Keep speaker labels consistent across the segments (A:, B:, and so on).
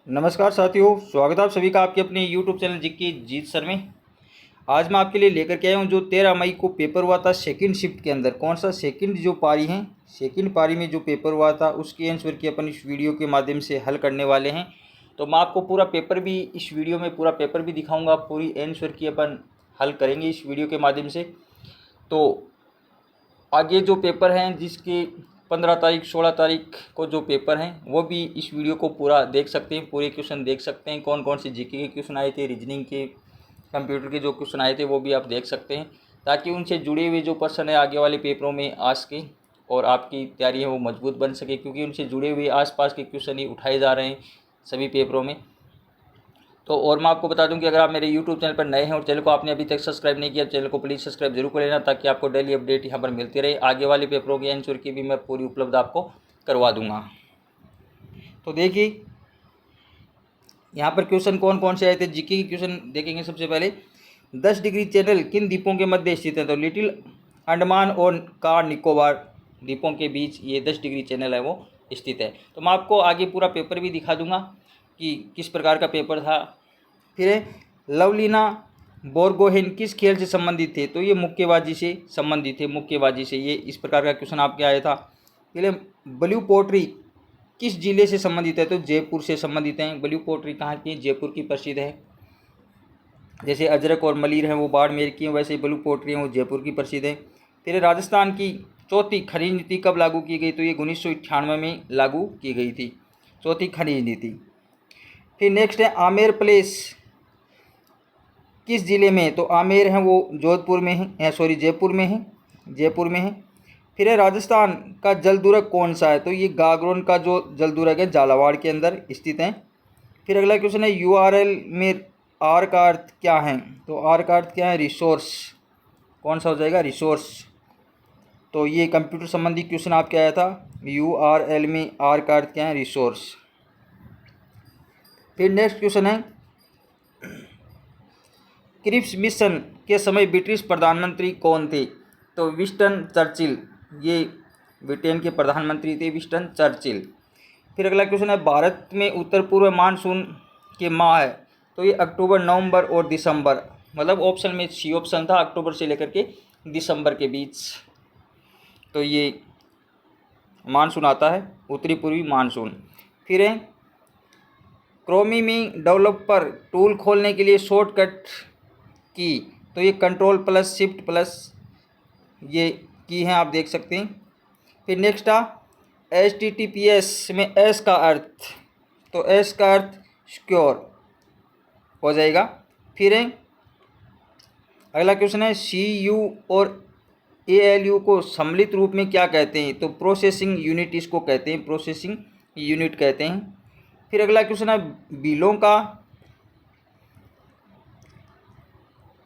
A: नमस्कार साथियों, स्वागत है आप सभी का आपके अपने YouTube चैनल जिक्की जीत सर में। आज मैं आपके लिए लेकर के आया हूँ जो 13 मई को पेपर हुआ था सेकंड शिफ्ट के अंदर। कौन सा सेकंड जो पारी है, सेकंड पारी में जो पेपर हुआ था उसके आंसर की अपन इस वीडियो के माध्यम से हल करने वाले हैं। तो मैं आपको पूरा पेपर भी इस वीडियो में पूरा पेपर भी दिखाऊँगा, पूरी आंसर की अपन हल करेंगे इस वीडियो के माध्यम से। तो आगे जो पेपर हैं जिसके 15 तारीख 16 तारीख को जो पेपर हैं वो भी इस वीडियो को पूरा देख सकते हैं, पूरे क्वेश्चन देख सकते हैं। कौन कौन से जीके के क्वेश्चन आए थे, रीजनिंग के, कंप्यूटर के जो क्वेश्चन आए थे वो भी आप देख सकते हैं, ताकि उनसे जुड़े हुए जो प्रश्न है आगे वाले पेपरों में आ सके और आपकी तैयारी है वो मजबूत बन सके, क्योंकि उनसे जुड़े हुए आसपास के क्वेश्चन ही उठाए जा रहे हैं सभी पेपरों में। तो और मैं आपको बता दूं कि अगर आप मेरे YouTube चैनल पर नए हैं और चैनल को आपने अभी तक सब्सक्राइब नहीं किया, चैनल को प्लीज़ सब्सक्राइब जरूर कर लेना, ताकि आपको डेली अपडेट यहाँ पर मिलती रहे। आगे वाले पेपरों की आंसर की भी मैं पूरी उपलब्ध आपको करवा दूंगा। तो देखिए यहाँ पर क्वेश्चन कौन कौन से आए थे, जीके के क्वेश्चन देखेंगे। सबसे पहले 10 डिग्री चैनल किन द्वीपों के मध्य स्थित है? तो लिटिल अंडमान और कार निकोबार द्वीपों के बीच ये 10 डिग्री चैनल है वो स्थित है। तो मैं आपको आगे पूरा पेपर भी दिखा दूंगा कि किस प्रकार का पेपर था। फिर लवलीना बोरगोहेन किस खेल से संबंधित थे? तो ये मुक्केबाजी से संबंधित थे, मुक्केबाजी से। ये इस प्रकार का क्वेश्चन आपके आया था। पहले ब्लू पोट्री किस जिले से संबंधित है? तो जयपुर से संबंधित हैं। ब्लू पोट्री कहाँ की है? जयपुर की प्रसिद्ध है। जैसे अजरक और मलिर हैं वो बाड़मेर की हैं, वैसे ब्लू पोट्री हैं वो जयपुर की प्रसिद्ध है। फिर राजस्थान की चौथी खनिज नीति कब लागू की गई? तो ये 1998 में लागू की गई थी, चौथी खनिज नीति। फिर नेक्स्ट है आमेर प्लेस किस जिले में है? तो आमेर है वो जोधपुर में है, सॉरी जयपुर में है, जयपुर में है। फिर है राजस्थान का जलदुर्ग कौन सा है? तो ये गागरोन का जो जलदुर्ग है झालावाड़ के अंदर स्थित है। फिर अगला क्वेश्चन है यूआरएल में आर का अर्थ क्या है? तो आर का अर्थ क्या है? रिसोर्स। कौन सा हो जाएगा? रिसोर्स। तो ये कंप्यूटर संबंधी क्वेश्चन आपके आया था। यूआरएल में आर का अर्थ क्या है? रिसोर्स। फिर नेक्स्ट क्वेश्चन है क्रिप्स मिशन के समय ब्रिटिश प्रधानमंत्री कौन थे? तो विंस्टन चर्चिल, ये ब्रिटेन के प्रधानमंत्री थे, विंस्टन चर्चिल। फिर अगला क्वेश्चन है भारत में उत्तर पूर्व मानसून के माह है? तो ये अक्टूबर, नवंबर और दिसंबर, मतलब ऑप्शन में सी ऑप्शन था, अक्टूबर से लेकर के दिसंबर के बीच तो ये मानसून आता है, उत्तरी पूर्वी मानसून। फिर है क्रोमी में डेवलपर टूल खोलने के लिए शॉर्टकट की? तो ये कंट्रोल प्लस शिफ्ट प्लस ये की है, आप देख सकते हैं। फिर नेक्स्ट आ HTTPS में एस का अर्थ? तो एस का अर्थ सिक्योर हो जाएगा। फिर है अगला क्वेश्चन है CU और ALU को सम्मिलित रूप में क्या कहते हैं? तो प्रोसेसिंग यूनिट इसको कहते हैं, प्रोसेसिंग यूनिट कहते हैं। फिर अगला क्वेश्चन है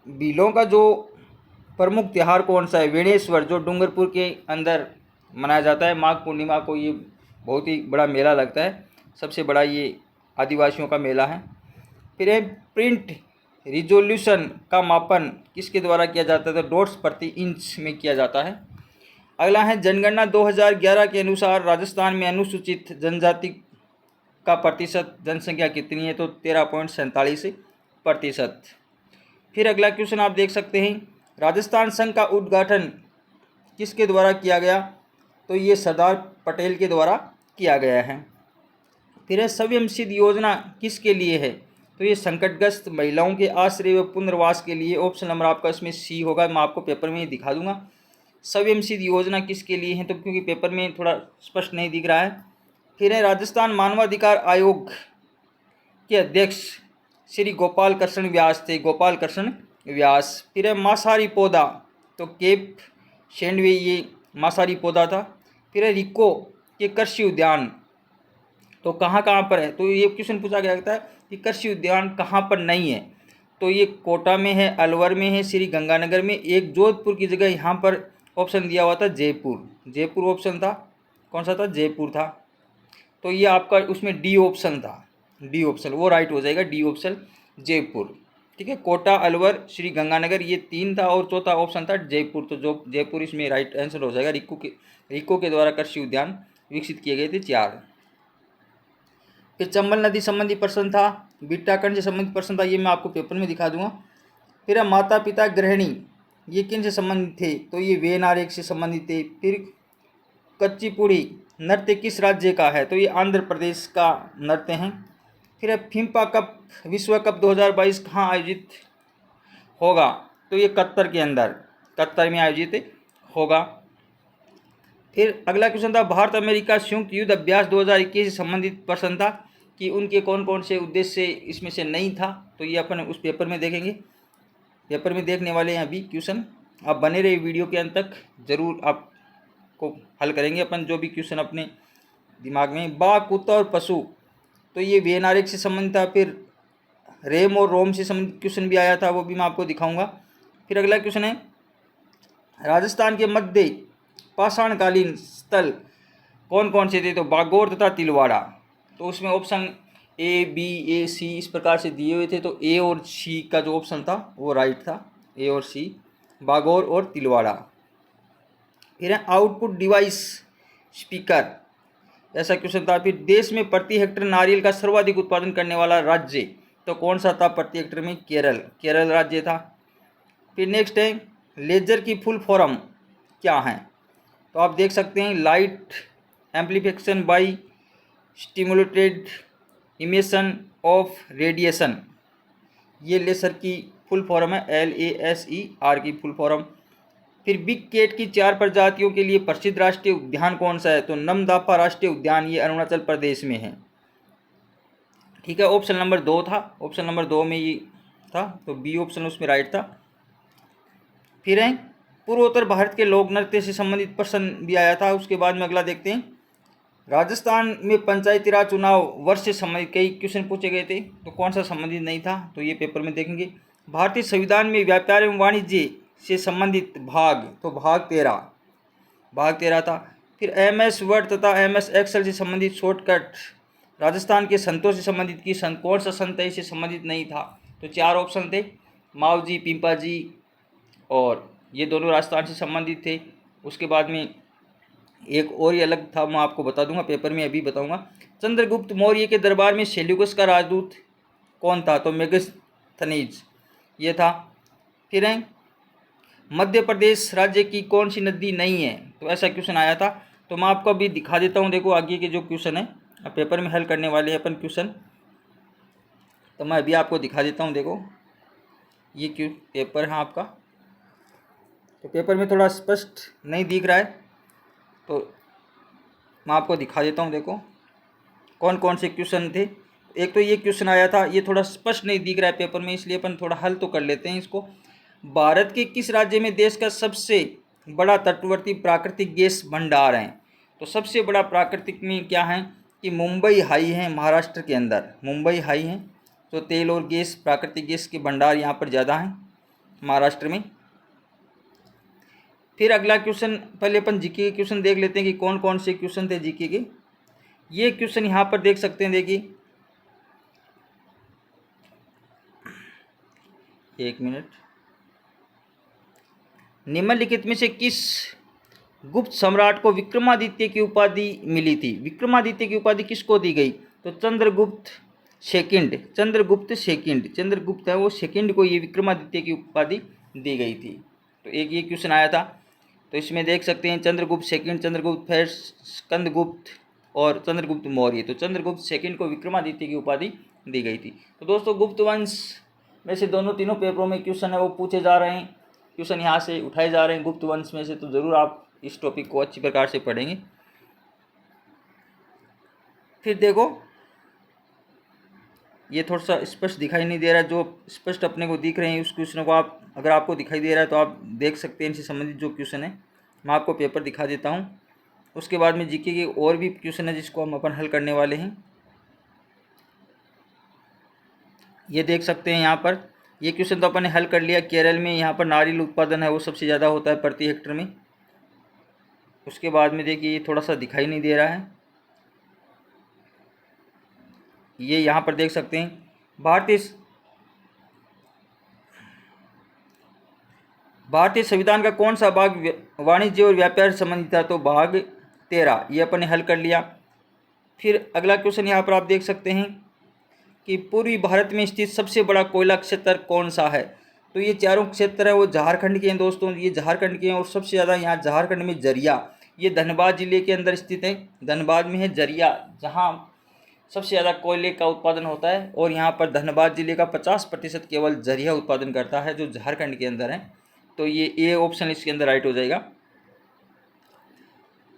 A: बिलों का जो प्रमुख त्यौहार कौन सा है? वेणेश्वर, जो डूंगरपुर के अंदर मनाया जाता है माघ पूर्णिमा को। ये बहुत ही बड़ा मेला लगता है, सबसे बड़ा ये आदिवासियों का मेला है। फिर है प्रिंट रिजोल्यूशन का मापन किसके द्वारा किया जाता है? तो डॉट्स प्रति इंच में किया जाता है। अगला है जनगणना 2011 के अनुसार राजस्थान में अनुसूचित जनजाति का प्रतिशत जनसंख्या कितनी है? तो 13.47%। फिर अगला क्वेश्चन आप देख सकते हैं राजस्थान संघ का उद्घाटन किसके द्वारा किया गया? तो ये सरदार पटेल के द्वारा किया गया है। फिर है सव्यम सिद्ध योजना किसके लिए है? तो ये संकटग्रस्त महिलाओं के आश्रय व पुनर्वास के लिए। ऑप्शन नंबर आपका इसमें सी होगा, मैं आपको पेपर में दिखा दूंगा। सव्यम सिद्ध योजना किसके लिए है? तो क्योंकि पेपर में थोड़ा स्पष्ट नहीं दिख रहा है। फिर है राजस्थान मानवाधिकार आयोग के अध्यक्ष श्री गोपाल कृष्ण व्यास थे, गोपाल कृष्ण व्यास। फिर है मांसाहारी पौधा, तो केप शेंडवे ये मांसाहारी पौधा था। फिर है रिको के कृषि उद्यान, तो कहाँ कहाँ पर है? तो ये क्वेश्चन पूछा गया था कि कृषि उद्यान कहाँ पर नहीं है? तो ये कोटा में है, अलवर में है, श्री गंगानगर में, एक जोधपुर की जगह यहाँ पर ऑप्शन दिया हुआ था जयपुर, जयपुर ऑप्शन था। कौन सा था? जयपुर था। तो ये आपका उसमें डी ऑप्शन था, डी ऑप्शन वो राइट हो जाएगा, डी ऑप्शन जयपुर। ठीक है, कोटा, अलवर, श्री गंगानगर ये 3 था और चौथा ऑप्शन था जयपुर। तो जो जयपुर इसमें राइट आंसर हो जाएगा। रिको के द्वारा कृषि उद्यान विकसित किए गए थे 4। फिर चंबल नदी संबंधी प्रश्न था, बिट्टाकंड से संबंधित प्रश्न था, ये मैं आपको पेपर में दिखा दूंगा। फिर है माता पिता गृहिणी, ये किन से संबंधित थे, तो ये वेन आरेख से संबंधित थे। फिर कच्चीपुड़ी नृत्य किस राज्य का है, तो ये आंध्र प्रदेश का नृत्य है। फिर है फिम्पा कप विश्व कप 2022 कहाँ आयोजित होगा, तो ये कतर के अंदर, कतर में आयोजित होगा। फिर अगला क्वेश्चन था भारत अमेरिका संयुक्त युद्ध अभ्यास 2021 से संबंधित प्रश्न था कि उनके कौन कौन से उद्देश्य इसमें से नहीं था, तो ये अपन उस पेपर में देखेंगे, पेपर में देखने वाले हैं अभी क्वेश्चन। आप बने रहे वीडियो के अंत तक, ज़रूर आपको हल करेंगे अपन जो भी क्वेश्चन अपने दिमाग में। बाघ कुत्ता और पशु, तो ये वीएनआरएच से संबंधित था। फिर रेम और रोम से संबंधित क्वेश्चन भी आया था, वो भी मैं आपको दिखाऊंगा। फिर अगला क्वेश्चन है राजस्थान के मध्य पाषाणकालीन स्थल कौन कौन से थे, तो बागौर तथा तिलवाड़ा। तो उसमें ऑप्शन ए बी ए सी इस प्रकार से दिए हुए थे, तो ए और सी का जो ऑप्शन था वो राइट था, ए और सी, बागौर और तिलवाड़ा। फिर है आउटपुट डिवाइस स्पीकर, ऐसा क्वेश्चन था। फिर देश में प्रति हेक्टेयर नारियल का सर्वाधिक उत्पादन करने वाला राज्य, तो कौन सा था प्रति हेक्टेयर में, केरल राज्य था। फिर नेक्स्ट है लेजर की फुल फॉर्म क्या है, तो आप देख सकते हैं light amplification by stimulated emission of radiation, ये लेजर की फुल फॉर्म है, LASER की फुल फॉर्म। फिर बिग कैट की 4 प्रजातियों के लिए प्रसिद्ध राष्ट्रीय उद्यान कौन सा है, तो नमदाफा राष्ट्रीय उद्यान, ये अरुणाचल प्रदेश में है। ठीक है, ऑप्शन नंबर 2 था, ऑप्शन नंबर 2 में ये था, तो बी ऑप्शन उसमें राइट था। फिर है पूर्वोत्तर भारत के लोक नृत्य से संबंधित प्रश्न भी आया था। उसके बाद में अगला देखते हैं, राजस्थान में पंचायती राज चुनाव वर्ष से संबंधित कई क्वेश्चन पूछे गए थे, तो कौन सा संबंधित नहीं था, तो ये पेपर में देखेंगे। भारतीय संविधान में व्यापार एवं वाणिज्य से संबंधित भाग, तो भाग 13 था। फिर MS वर्ड तथा MS एक्सेल से संबंधित शॉर्टकट राजस्थान के संतों से संबंधित की कौन सा संत से संबंधित नहीं था, तो 4 ऑप्शन थे, मावजी, पिंपा जी, और ये दोनों राजस्थान से संबंधित थे। उसके बाद में एक और ही अलग था, मैं आपको बता दूंगा पेपर में, अभी बताऊंगा। चंद्रगुप्त मौर्य के दरबार में सेल्यूकस का राजदूत कौन था, तो मेगास्थनीज ये था। फिर है मध्य प्रदेश राज्य की कौन सी नदी नहीं है, तो ऐसा क्वेश्चन आया था, तो मैं आपको अभी दिखा देता हूँ। देखो आगे के जो क्वेश्चन है पेपर में हल करने वाले हैं अपन क्वेश्चन, तो मैं अभी आपको दिखा देता हूँ। देखो ये क्यों पेपर है आपका, तो पेपर में थोड़ा स्पष्ट नहीं दिख रहा है, तो मैं आपको दिखा देता हूँ। देखो कौन कौन से क्वेश्चन थे। एक तो ये क्वेश्चन आया था, ये थोड़ा स्पष्ट नहीं दिख रहा है पेपर में, इसलिए अपन थोड़ा हल तो कर लेते हैं इसको। भारत के किस राज्य में देश का सबसे बड़ा तटवर्ती प्राकृतिक गैस भंडार है, तो सबसे बड़ा प्राकृतिक में क्या है कि मुंबई हाई है, महाराष्ट्र के अंदर मुंबई हाई है, तो तेल और गैस, प्राकृतिक गैस के भंडार यहाँ पर ज़्यादा हैं महाराष्ट्र में। फिर अगला क्वेश्चन, पहले अपन जीके के क्वेश्चन देख लेते हैं कि कौन कौन से क्वेश्चन थे जीके के। ये क्वेश्चन यहाँ पर देख सकते हैं, देखिए 1 मिनट। निम्नलिखित में से किस गुप्त सम्राट को विक्रमादित्य की उपाधि मिली थी, विक्रमादित्य की उपाधि किसको दी गई, तो चंद्रगुप्त है वो सेकंड को ये विक्रमादित्य की उपाधि दी गई थी। तो एक ये क्वेश्चन आया था, तो इसमें देख सकते हैं चंद्रगुप्त सेकंड, चंद्रगुप्त फर्स्ट, स्कंदगुप्त और चंद्रगुप्त मौर्य, तो चंद्रगुप्त सेकंड को विक्रमादित्य की उपाधि दी गई थी। तो दोस्तों गुप्त वंश में से दोनों तीनों पेपरों में क्वेश्चन है वो पूछे जा रहे हैं, क्वेश्चन यहाँ से उठाए जा रहे हैं गुप्त वंश में से, तो ज़रूर आप इस टॉपिक को अच्छी प्रकार से पढ़ेंगे। फिर देखो ये थोड़ा सा स्पष्ट दिखाई नहीं दे रहा है, जो स्पष्ट अपने को दिख रहे हैं उस क्वेश्चन को आप, अगर आपको दिखाई दे रहा है तो आप देख सकते हैं इनसे संबंधित जो क्वेश्चन है। मैं आपको पेपर दिखा देता हूँ, उसके बाद में जीके के और भी क्वेश्चन है जिसको हम अपन हल करने वाले हैं। ये देख सकते हैं यहाँ पर, ये क्वेश्चन तो अपन ने हल कर लिया। केरल में यहाँ पर नारियल उत्पादन है वो सबसे ज़्यादा होता है प्रति हेक्टेयर में। उसके बाद में देखिए ये थोड़ा सा दिखाई नहीं दे रहा है, ये यहाँ पर देख सकते हैं भारतीय संविधान का कौन सा भाग वाणिज्य और व्यापार से संबंधित था, तो भाग 13 ये अपन ने हल कर लिया। फिर अगला क्वेश्चन यहाँ पर आप देख सकते हैं कि पूर्वी भारत में स्थित सबसे बड़ा कोयला क्षेत्र कौन सा है। तो ये चारों क्षेत्र है वो झारखंड के हैं दोस्तों, ये झारखंड के हैं। और सबसे ज़्यादा यहाँ झारखंड में जरिया, ये धनबाद जिले के अंदर स्थित है, धनबाद में है जरिया, जहाँ सबसे ज़्यादा कोयले का उत्पादन होता है। और यहाँ पर धनबाद जिले का 50% केवल जरिया उत्पादन करता है, जो झारखंड के अंदर है। तो ये ए ऑप्शन इसके अंदर राइट हो जाएगा।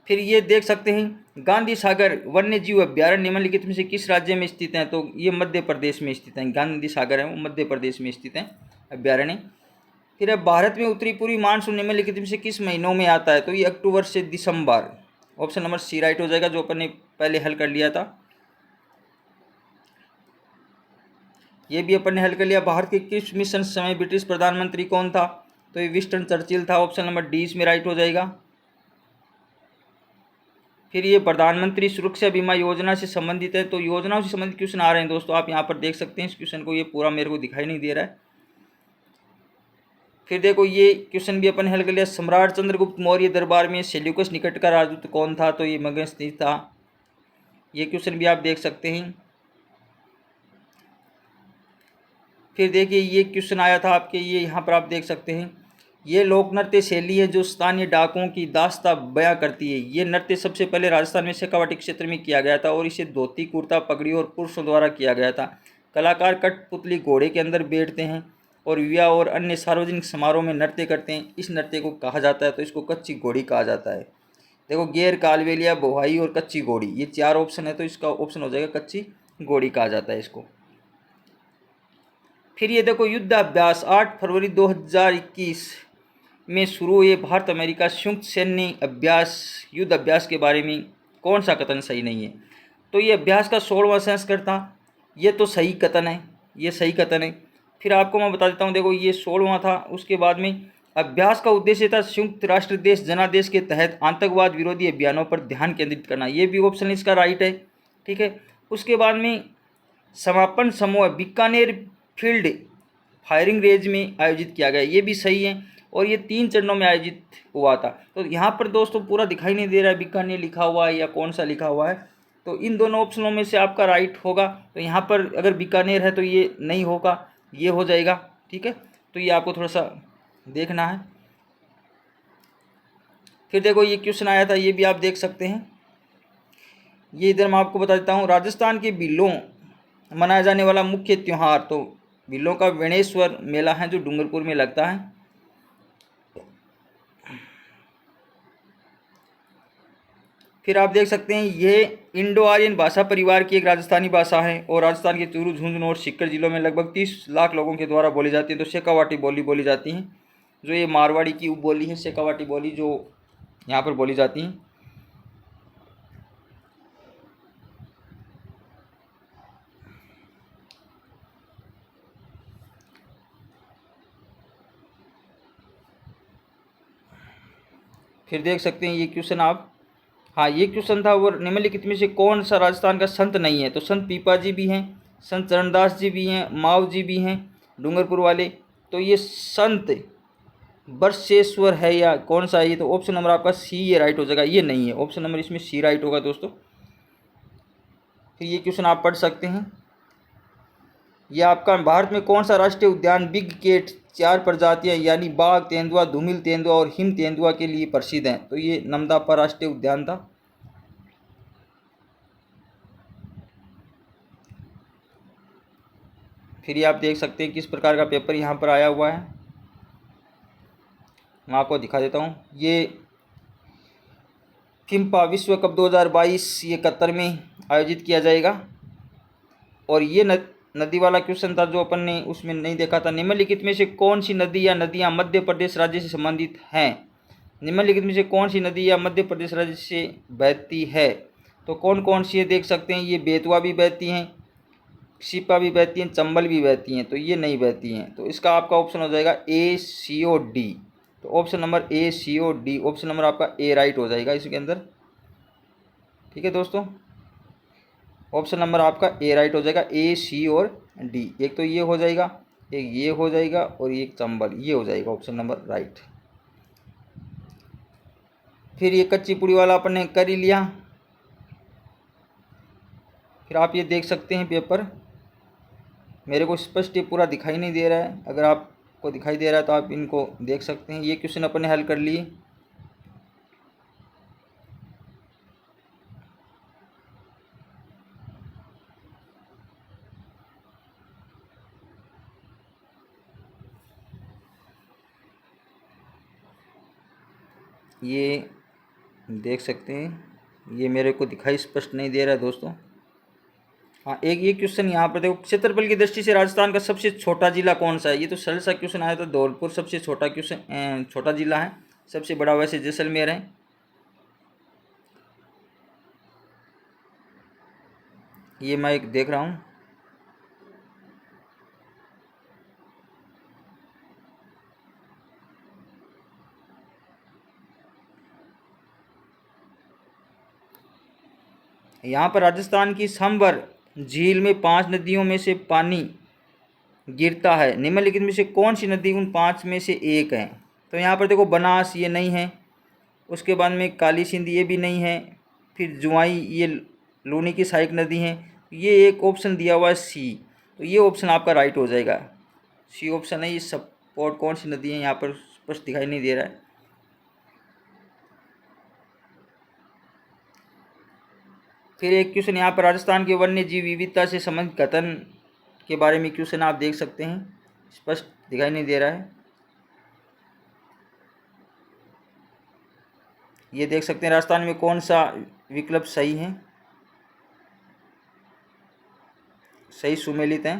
A: फिर ये देख सकते हैं गांधी सागर वन्य जीव अभ्यारण्य निम्नलिखित में से किस राज्य में स्थित हैं। तो ये मध्य प्रदेश में स्थित हैं, गांधी सागर है वो मध्य प्रदेश में स्थित हैं अभ्यारण्य। फिर अब भारत में उत्तरी पूर्वी मानसून निम्नलिखित में से किस महीनों में आता है। तो ये अक्टूबर से दिसंबर, ऑप्शन नंबर सी राइट हो जाएगा, जो अपन ने पहले हल कर लिया था। ये भी अपन ने हल कर लिया। भारत के किस मिशन समय ब्रिटिश प्रधानमंत्री कौन था। तो ये विंस्टन चर्चिल था, ऑप्शन नंबर डी इसमें राइट हो जाएगा। फिर ये प्रधानमंत्री सुरक्षा बीमा योजना से संबंधित है। तो योजनाओं से संबंधित क्वेश्चन आ रहे हैं दोस्तों, आप यहाँ पर देख सकते हैं इस क्वेश्चन को, ये पूरा मेरे को दिखाई नहीं दे रहा है। फिर देखो ये क्वेश्चन भी अपन हल कर लिया। सम्राट चंद्रगुप्त मौर्य दरबार में सेल्यूकस निकट का राजदूत कौन था। तो ये मगध था, ये क्वेश्चन भी आप देख सकते हैं। फिर देखिए ये क्वेश्चन आया था आपके, ये यहाँ पर आप देख सकते हैं, ये लोक नृत्य शैली है जो स्थानीय डाकुओं की दास्तां बयां करती है। ये नृत्य सबसे पहले राजस्थान में शेखावाटी क्षेत्र में किया गया था और इसे धोती कुर्ता पगड़ी और पुरुषों द्वारा किया गया था। कलाकार कठपुतली घोड़े के अंदर बैठते हैं और विवाह और अन्य सार्वजनिक समारोह में नृत्य करते हैं। इस नृत्य को कहा जाता है, तो इसको कच्ची घोड़ी कहा जाता है। देखो गेर, कालबेलिया, बोहाई और कच्ची घोड़ी, ये 4 ऑप्शन है, तो इसका ऑप्शन हो जाएगा कच्ची घोड़ी कहा जाता है इसको। फिर ये देखो युद्धाभ्यास 8 फरवरी 2021 में शुरू हुए भारत अमेरिका संयुक्त सैन्य अभ्यास युद्ध अभ्यास के बारे में कौन सा कथन सही नहीं है। तो ये अभ्यास का 16वां संस्करण था, ये तो सही कथन है, ये सही कथन है। फिर आपको मैं बता देता हूँ, देखो ये 16वां था। उसके बाद में अभ्यास का उद्देश्य था संयुक्त राष्ट्र देश जनादेश के तहत आतंकवाद विरोधी अभियानों पर ध्यान केंद्रित करना, ये भी ऑप्शन इसका राइट है, ठीक है। उसके बाद में समापन समूह बीकानेर फील्ड फायरिंग रेंज में आयोजित किया गया, ये भी सही है। और ये 3 चरणों में आयोजित हुआ था। तो यहाँ पर दोस्तों पूरा दिखाई नहीं दे रहा है बीकानेर लिखा हुआ है या कौन सा लिखा हुआ है, तो इन दोनों ऑप्शनों में से आपका राइट होगा। तो यहाँ पर अगर बीकानेर है तो ये नहीं होगा, ये हो जाएगा, ठीक है। तो ये आपको थोड़ा सा देखना है। फिर देखो ये क्वेश्चन आया था, ये भी आप देख सकते हैं। ये इधर मैं आपको बता देता हूँ, राजस्थान के बिल्लों मनाया जाने वाला मुख्य त्यौहार, तो बिल्लों का वेणेश्वर मेला है जो डूंगरपुर में लगता है। फिर आप देख सकते हैं ये इंडो आर्यन भाषा परिवार की एक राजस्थानी भाषा है और राजस्थान के चूरू, झुंझुनू और सीकर जिलों में लगभग 30 लाख लोगों के द्वारा बोली जाती है। तो शेखावाटी बोली बोली जाती हैं, जो ये मारवाड़ी की उपबोली है, शेखावाटी बोली जो यहाँ पर बोली जाती हैं। फिर देख सकते हैं ये क्वेश्चन आप, हाँ ये क्वेश्चन था, वो निम्नलिखित में से कौन सा राजस्थान का संत नहीं है। तो संत पीपा जी भी हैं, संत चरणदास जी भी हैं, माव जी भी हैं डूंगरपुर वाले। तो ये संत बरसेश्वर है या कौन सा है ये, तो ऑप्शन नंबर आपका सी ये राइट हो जाएगा, ये नहीं है, ऑप्शन नंबर इसमें सी राइट होगा दोस्तों। फिर ये क्वेश्चन आप पढ़ सकते हैं, ये आपका भारत में कौन सा राष्ट्रीय उद्यान बिग केट 4 प्रजातियां यानी बाघ, तेंदुआ, धूमिल तेंदुआ और हिम तेंदुआ के लिए प्रसिद्ध हैं। तो ये नमदापा राष्ट्रीय उद्यान था। फिर ये आप देख सकते हैं किस प्रकार का पेपर यहाँ पर आया हुआ है, मैं आपको दिखा देता हूँ। ये फिम्पा विश्व कप 2022 ये कतर में आयोजित किया जाएगा। और ये नदी वाला क्वेश्चन था जो अपन ने उसमें नहीं देखा था। निम्नलिखित में से कौन सी नदी या नदियाँ मध्य प्रदेश राज्य से संबंधित हैं। निम्नलिखित में से कौन सी नदी या मध्य प्रदेश राज्य से बहती है। तो कौन कौन सी है देख सकते हैं, ये बेतवा भी बहती हैं, शिप्रा भी बहती हैं, चंबल भी बहती हैं। तो ये नहीं बहती हैं, तो इसका आपका ऑप्शन हो जाएगा ACOD। तो option number ACOD, option number आपका ए राइट हो जाएगा इसके अंदर, ठीक है दोस्तों। ऑप्शन नंबर आपका ए राइट हो जाएगा, A, C और D। एक तो ये हो जाएगा, एक ये हो जाएगा और एक चंबल, ये हो जाएगा ऑप्शन नंबर राइट। फिर ये कच्ची पुड़ी वाला अपन ने कर ही लिया। फिर आप ये देख सकते हैं पेपर, मेरे को स्पष्ट ये पूरा दिखाई नहीं दे रहा है, अगर आपको दिखाई दे रहा है तो आप इनको देख सकते हैं। ये क्वेश्चन अपने हल कर लिए। ये देख सकते हैं, ये मेरे को दिखाई स्पष्ट नहीं दे रहा है दोस्तों। हाँ, एक ये क्वेश्चन यहाँ पर देखो, क्षेत्रफल की दृष्टि से राजस्थान का सबसे छोटा जिला कौन सा है। ये तो सरल सा क्वेश्चन आया था। धौलपुर सबसे छोटा क्वेश्चन, छोटा जिला है। सबसे बड़ा वैसे जैसलमेर है। ये मैं एक देख रहा हूँ। यहाँ पर राजस्थान की संभर झील में 5 नदियों में से पानी गिरता है, निम्नलिखित में से कौन सी नदी उन 5 में से एक है। तो यहाँ पर देखो, बनास ये नहीं है, उसके बाद में काली सिंध ये भी नहीं है, फिर जुआई ये लूनी की सहायक नदी है। ये एक ऑप्शन दिया हुआ है सी, तो ये ऑप्शन आपका राइट हो जाएगा। सी ऑप्शन है। ये सपोर्ट कौन सी नदी है यहाँ पर स्पष्ट दिखाई नहीं दे रहा है। फिर एक क्वेश्चन यहाँ पर, राजस्थान के वन्य जीव विविधता से संबंधित कथन के बारे में क्वेश्चन आप देख सकते हैं, स्पष्ट दिखाई नहीं दे रहा है। ये देख सकते हैं, राजस्थान में कौन सा विकल्प सही है, सही सुमेलित है।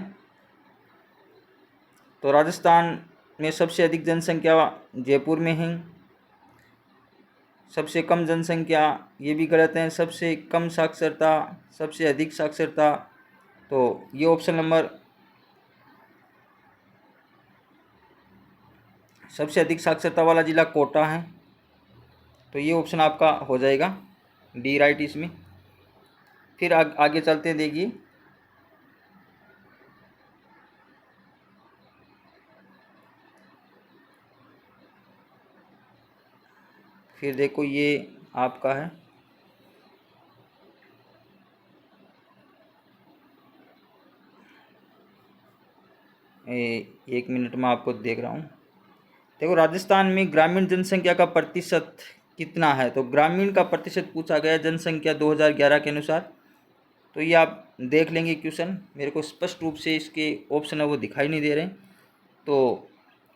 A: तो राजस्थान में सबसे अधिक जनसंख्या जयपुर में है। सबसे कम जनसंख्या ये भी गलत है। सबसे कम साक्षरता, सबसे अधिक साक्षरता, तो ये ऑप्शन नंबर, सबसे अधिक साक्षरता वाला जिला कोटा है, तो ये ऑप्शन आपका हो जाएगा डी राइट इसमें। फिर आगे चलते हैं, देखिए फिर देखो, ये आपका है, एक मिनट में आपको देख रहा हूँ। देखो, राजस्थान में ग्रामीण जनसंख्या का प्रतिशत कितना है। तो ग्रामीण का प्रतिशत पूछा गया जनसंख्या 2011 के अनुसार। तो ये आप देख लेंगे क्वेश्चन, मेरे को स्पष्ट रूप से इसके ऑप्शन है वो दिखाई नहीं दे रहे। तो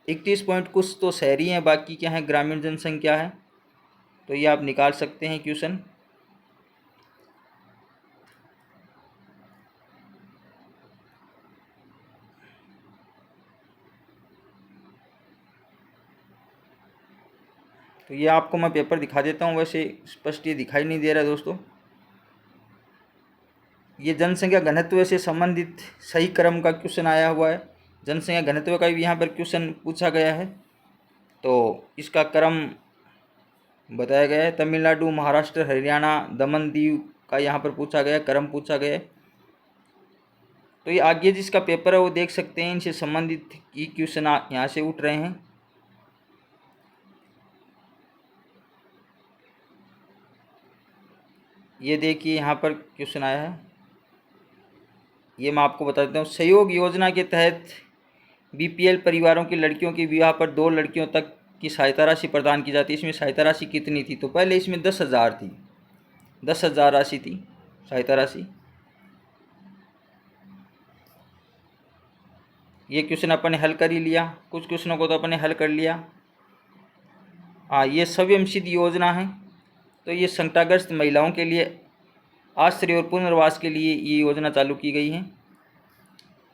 A: 31 पॉइंट कुछ तो शहरी हैं, बाकी क्या है ग्रामीण जनसंख्या है। तो ये आप निकाल सकते हैं क्वेश्चन। तो ये आपको मैं पेपर दिखा देता हूँ, वैसे स्पष्ट ये दिखाई नहीं दे रहा है दोस्तों। ये जनसंख्या घनत्व से संबंधित सही क्रम का क्वेश्चन आया हुआ है। जनसंख्या घनत्व का भी यहाँ पर क्वेश्चन पूछा गया है, तो इसका क्रम बताया गया है। तमिलनाडु, महाराष्ट्र, हरियाणा, दमन दीव का यहाँ पर पूछा गया, क्रम पूछा गया है। तो ये आगे जिसका पेपर है वो देख सकते हैं, इनसे संबंधित की क्वेश्चन यहाँ से उठ रहे हैं। ये देखिए यहाँ पर क्वेश्चन आया है, ये मैं आपको बता देता हूँ। सहयोग योजना के तहत बीपीएल परिवारों की लड़कियों के विवाह पर 2 लड़कियों तक की सहायता राशि प्रदान की जाती है। इसमें सहायता राशि कितनी थी। तो पहले इसमें 10,000 थी, 10,000 राशि थी सहायता राशि। ये क्वेश्चन अपन ने हल कर ही लिया, कुछ क्वेश्चनों को तो अपन ने हल कर लिया। हाँ, ये स्वयंसिद्ध योजना है, तो ये संकटग्रस्त महिलाओं के लिए आश्रय और पुनर्वास के लिए ये योजना चालू की गई है।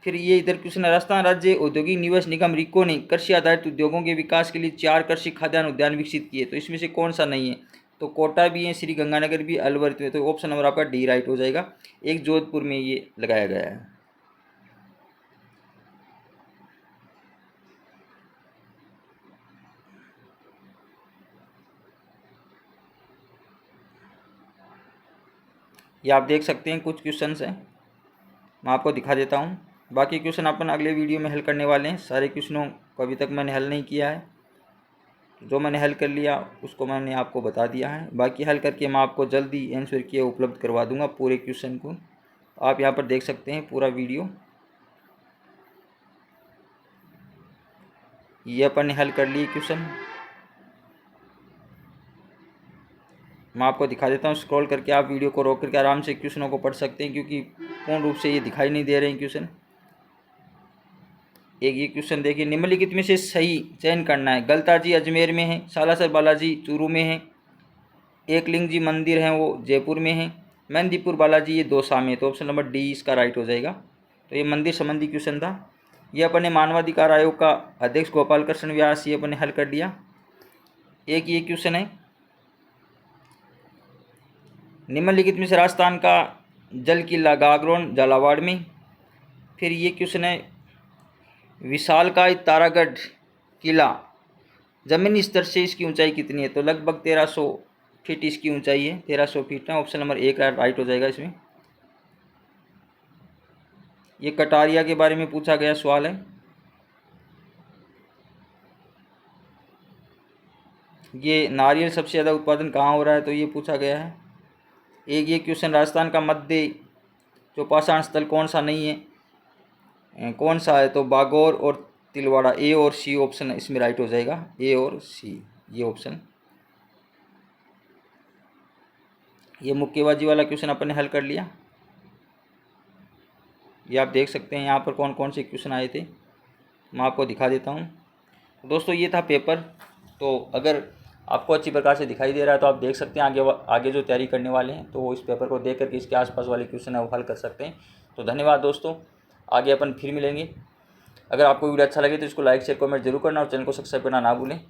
A: फिर ये इधर क्वेश्चन, राजस्थान राज्य औद्योगिक निवेश निगम रिको ने कृषि आधारित उद्योगों के विकास के लिए 4 कृषि खाद्यान्न उद्यान विकसित किए। तो इसमें से कौन सा नहीं है। तो कोटा भी है, श्री गंगानगर भी, अलवर में। तो ऑप्शन नंबर आपका डी राइट हो जाएगा। एक जोधपुर में ये लगाया गया है। ये आप देख सकते हैं कुछ क्वेश्चन हैं, मैं आपको दिखा देता हूँ। बाकी क्वेश्चन अपन अगले वीडियो में हल करने वाले हैं। सारे क्वेश्चनों को अभी तक मैंने हल नहीं किया है, जो मैंने हल कर लिया उसको मैंने आपको बता दिया है। बाकी हल करके मैं आपको जल्दी आंसर किए उपलब्ध करवा दूंगा पूरे क्वेश्चन को। आप यहाँ पर देख सकते हैं पूरा वीडियो। ये अपन ने हल कर लिए क्वेश्चन। मैं आपको दिखा देता हूँ, स्क्रॉल करके आप वीडियो को रोक करके आराम से क्वेश्चनों को पढ़ सकते हैं, क्योंकि पूर्ण रूप से ये दिखाई नहीं दे रहे हैं क्वेश्चन। एक ये क्वेश्चन देखिए, निम्नलिखित में से सही चयन करना है। गलताजी अजमेर में है, सालासर बालाजी चूरू में है, एकलिंग जी मंदिर है वो जयपुर में है, मेहंदीपुर बालाजी ये दौसा में है। तो ऑप्शन नंबर डी इसका राइट हो जाएगा। तो ये मंदिर संबंधी क्वेश्चन था। ये अपने मानवाधिकार आयोग का अध्यक्ष गोपाल कृष्ण व्यास, ये अपने हल कर दिया। एक ये क्वेश्चन है, निम्नलिखित में से राजस्थान का जल किला गागरोन झालावाड़ में। फिर ये क्वेश्चन है, विशालकाय तारागढ़ किला ज़मीनी स्तर से इसकी ऊंचाई कितनी है। तो लगभग 1300 फीट इसकी ऊंचाई है, 1300 फीट है। ऑप्शन नंबर एक राइट हो जाएगा इसमें। ये कटारिया के बारे में पूछा गया सवाल है। ये नारियल सबसे ज़्यादा उत्पादन कहाँ हो रहा है, तो ये पूछा गया है। एक ये क्वेश्चन, राजस्थान का मध्य जो पाषाण स्थल कौन सा नहीं है, कौन सा है। तो बागौर और तिलवाड़ा, ए और सी ऑप्शन इसमें राइट हो जाएगा, ए और सी ये ऑप्शन। ये मुक्केबाजी वाला क्वेश्चन अपन ने हल कर लिया। ये आप देख सकते हैं यहाँ पर कौन कौन से क्वेश्चन आए थे, मैं आपको दिखा देता हूँ। दोस्तों ये था पेपर। तो अगर आपको अच्छी प्रकार से दिखाई दे रहा है तो आप देख सकते हैं आगे जो तैयारी करने वाले हैं तो वो इस पेपर को देख करके इसके आसपास वाले क्वेश्चन है वो हल कर सकते हैं। तो धन्यवाद दोस्तों, आगे अपन फिर मिलेंगे। अगर आपको वीडियो अच्छा लगे तो इसको लाइक शेयर कमेंट जरूर करना और चैनल को सब्सक्राइब करना ना भूलें।